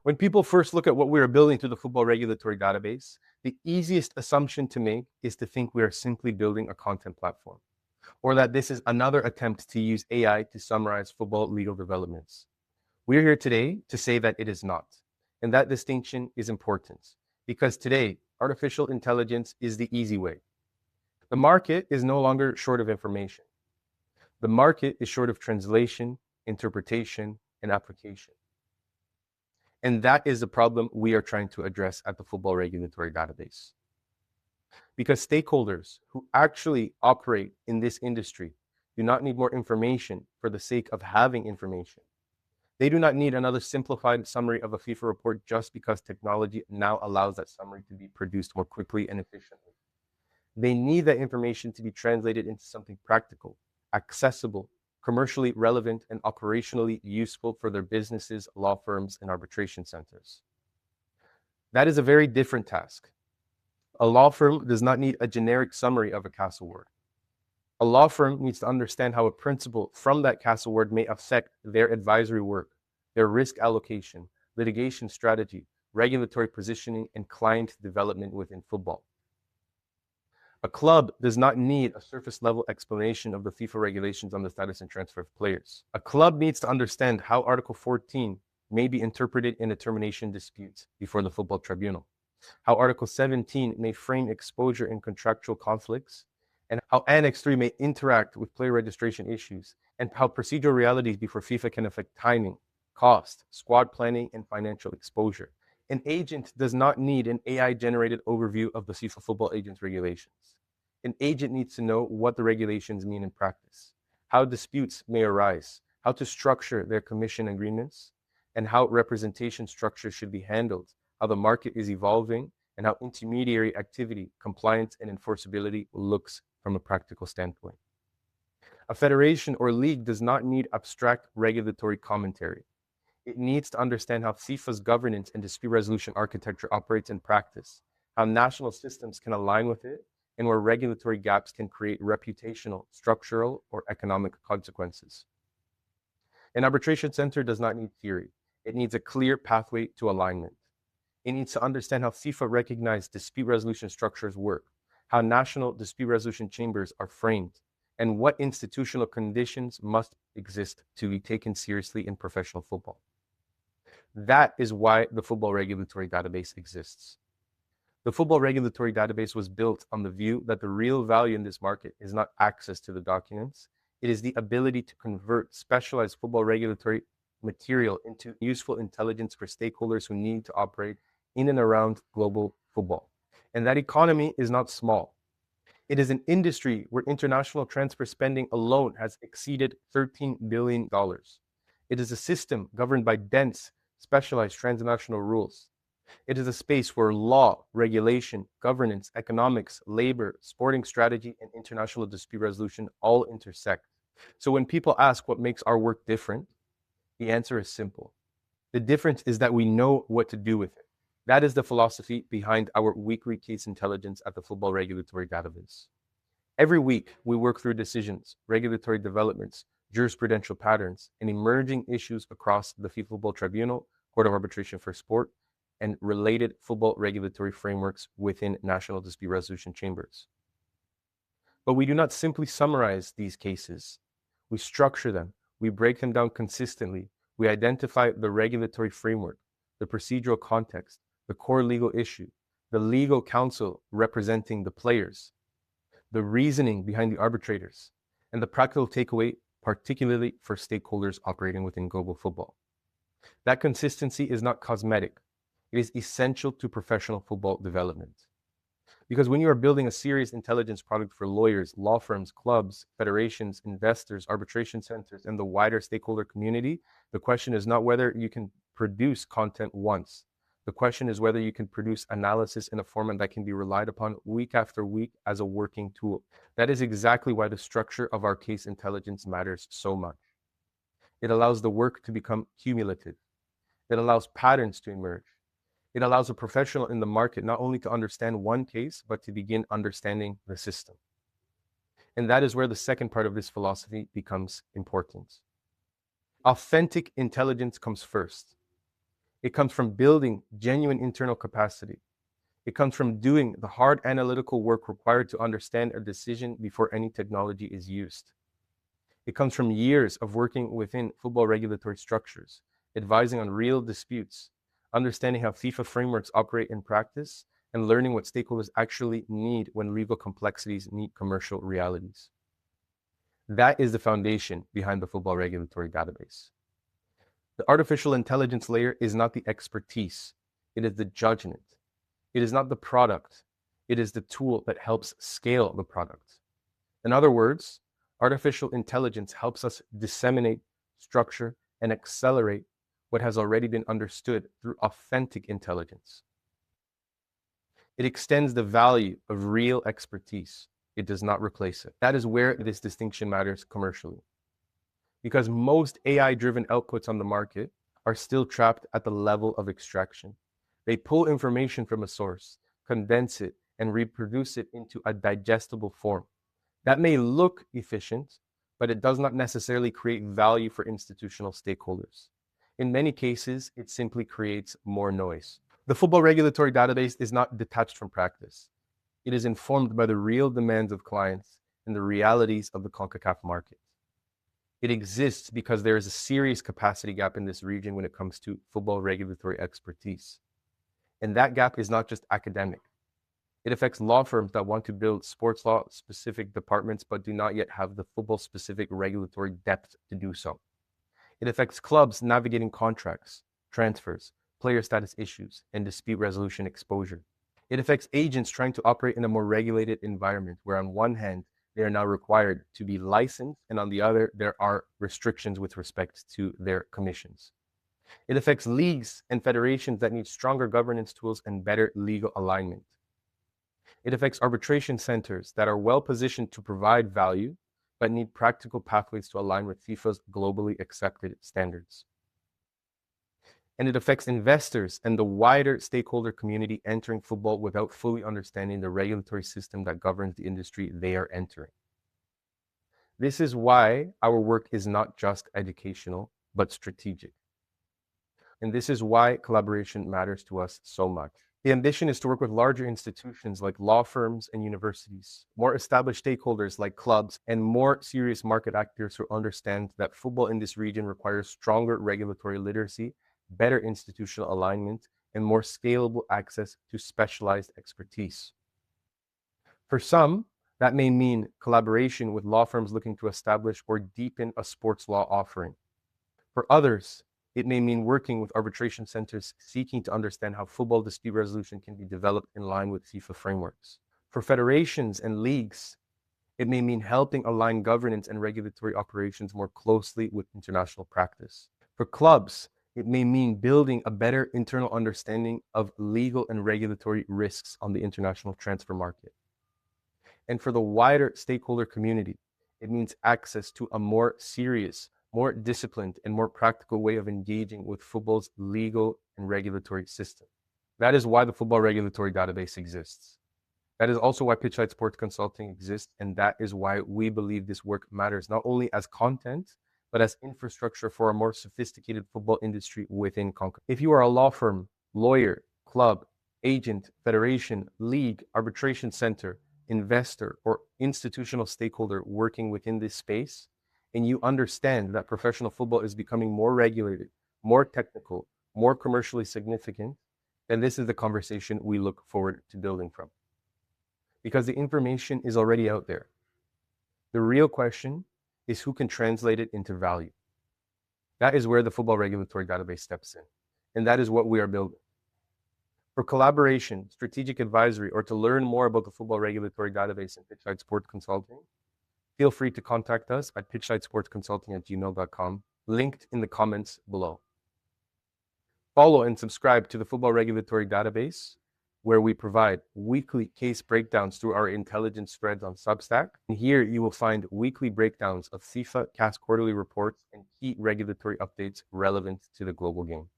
When people first look at what we are building through the football regulatory database, the easiest assumption to make is to think we are simply building a content platform, or that this is another attempt to use AI to summarize football legal developments. We're here today to say that it is not. And that distinction is important because today, artificial intelligence is the easy way. The market is no longer short of information. The market is short of translation, interpretation, and application. And that is the problem we are trying to address at the Football Regulatory Database. Because stakeholders who actually operate in this industry do not need more information for the sake of having information. They do not need another simplified summary of a FIFA report just because technology now allows that summary to be produced more quickly and efficiently. They need that information to be translated into something practical, accessible, commercially relevant, and operationally useful for their businesses, law firms, and arbitration centers. That is a very different task. A law firm does not need a generic summary of a CAS award. A law firm needs to understand how a principle from that CAS award may affect their advisory work, their risk allocation, litigation strategy, regulatory positioning, and client development within football. A club does not need a surface-level explanation of the FIFA regulations on the status and transfer of players. A club needs to understand how Article 14 may be interpreted in a termination dispute before the Football Tribunal, how Article 17 may frame exposure in contractual conflicts, and how Annex 3 may interact with player registration issues, and how procedural realities before FIFA can affect timing, cost, squad planning, and financial exposure. An agent does not need an AI-generated overview of the FIFA football agent's regulations. An agent needs to know what the regulations mean in practice, how disputes may arise, how to structure their commission agreements, and how representation structures should be handled, how the market is evolving, and how intermediary activity, compliance, and enforceability looks from a practical standpoint. A federation or league does not need abstract regulatory commentary. It needs to understand how FIFA's governance and dispute resolution architecture operates in practice, how national systems can align with it, and where regulatory gaps can create reputational, structural, or economic consequences. An arbitration center does not need theory. It needs a clear pathway to alignment. It needs to understand how FIFA recognized dispute resolution structures work, how national dispute resolution chambers are framed, and what institutional conditions must exist to be taken seriously in professional football. That is why the Football Regulatory Database exists. The Football Regulatory Database was built on the view that the real value in this market is not access to the documents, it is the ability to convert specialized football regulatory material into useful intelligence for stakeholders who need to operate in and around global football. And that economy is not small. It is an industry where international transfer spending alone has exceeded $13 billion. It is a system governed by dense, specialized transnational rules. It is a space where law, regulation, governance, economics, labor, sporting strategy, and international dispute resolution all intersect. So when people ask what makes our work different, the answer is simple. The difference is that we know what to do with it. That is the philosophy behind our weekly case intelligence at the Football Regulatory Database. Every week, we work through decisions, regulatory developments, jurisprudential patterns, and emerging issues across the FIFA Football Tribunal, Court of Arbitration for Sport, and related football regulatory frameworks within national dispute resolution chambers. But we do not simply summarize these cases. We structure them, we break them down consistently, we identify the regulatory framework, the procedural context, the core legal issue, the legal counsel representing the players, the reasoning behind the arbitrators, and the practical takeaway, particularly for stakeholders operating within global football. That consistency is not cosmetic. It is essential to professional football development. Because when you are building a serious intelligence product for lawyers, law firms, clubs, federations, investors, arbitration centers, and the wider stakeholder community, the question is not whether you can produce content once. The question is whether you can produce analysis in a format that can be relied upon week after week as a working tool. That is exactly why the structure of our case intelligence matters so much. It allows the work to become cumulative. It allows patterns to emerge. It allows a professional in the market not only to understand one case, but to begin understanding the system. And that is where the second part of this philosophy becomes important. Authentic intelligence comes first. It comes from building genuine internal capacity. It comes from doing the hard analytical work required to understand a decision before any technology is used. It comes from years of working within football regulatory structures, advising on real disputes, understanding how FIFA frameworks operate in practice, and learning what stakeholders actually need when legal complexities meet commercial realities. That is the foundation behind the football regulatory database. The artificial intelligence layer is not the expertise, it is the judgment. It is not the product, it is the tool that helps scale the product. In other words, artificial intelligence helps us disseminate, structure, and accelerate what has already been understood through authentic intelligence. It extends the value of real expertise. It does not replace it. That is where this distinction matters commercially. Because most AI-driven outputs on the market are still trapped at the level of extraction. They pull information from a source, condense it, and reproduce it into a digestible form. That may look efficient, but it does not necessarily create value for institutional stakeholders. In many cases, it simply creates more noise. The football regulatory database is not detached from practice. It is informed by the real demands of clients and the realities of the CONCACAF market. It exists because there is a serious capacity gap in this region when it comes to football regulatory expertise. And that gap is not just academic. It affects law firms that want to build sports law specific departments but do not yet have the football specific regulatory depth to do so. It affects clubs navigating contracts, transfers, player status issues, and dispute resolution exposure. It affects agents trying to operate in a more regulated environment where on one hand, they are now required to be licensed, and on the other, there are restrictions with respect to their commissions. It affects leagues and federations that need stronger governance tools and better legal alignment. It affects arbitration centers that are well positioned to provide value, but need practical pathways to align with FIFA's globally accepted standards. And it affects investors and the wider stakeholder community entering football without fully understanding the regulatory system that governs the industry they are entering. This is why our work is not just educational, but strategic. And this is why collaboration matters to us so much. The ambition is to work with larger institutions like law firms and universities, more established stakeholders like clubs, and more serious market actors who understand that football in this region requires stronger regulatory literacy, better institutional alignment, and more scalable access to specialized expertise. For some, that may mean collaboration with law firms looking to establish or deepen a sports law offering. For others, it may mean working with arbitration centers seeking to understand how football dispute resolution can be developed in line with FIFA frameworks. For federations and leagues, it may mean helping align governance and regulatory operations more closely with international practice. For clubs, it may mean building a better internal understanding of legal and regulatory risks on the international transfer market. And for the wider stakeholder community, it means access to a more serious, more disciplined, and more practical way of engaging with football's legal and regulatory system. That is why the football regulatory database exists. That is also why Pitchside Sports Consulting exists, and that is why we believe this work matters not only as content, but as infrastructure for a more sophisticated football industry within CONCACAF. If you are a law firm, lawyer, club, agent, federation, league, arbitration center, investor, or institutional stakeholder working within this space, and you understand that professional football is becoming more regulated, more technical, more commercially significant, then this is the conversation we look forward to building from. Because the information is already out there. The real question is who can translate it into value. That is where the football regulatory database steps in, and that is what we are building. For collaboration, strategic advisory, or to learn more about the football regulatory database and Pitchside Sports Consulting, feel free to contact us at pitchsidesportsconsulting@gmail.com, linked in the comments below. Follow and subscribe to the football regulatory database, where we provide weekly case breakdowns through our intelligence threads on Substack. And here you will find weekly breakdowns of FIFA CAS quarterly reports and key regulatory updates relevant to the global game.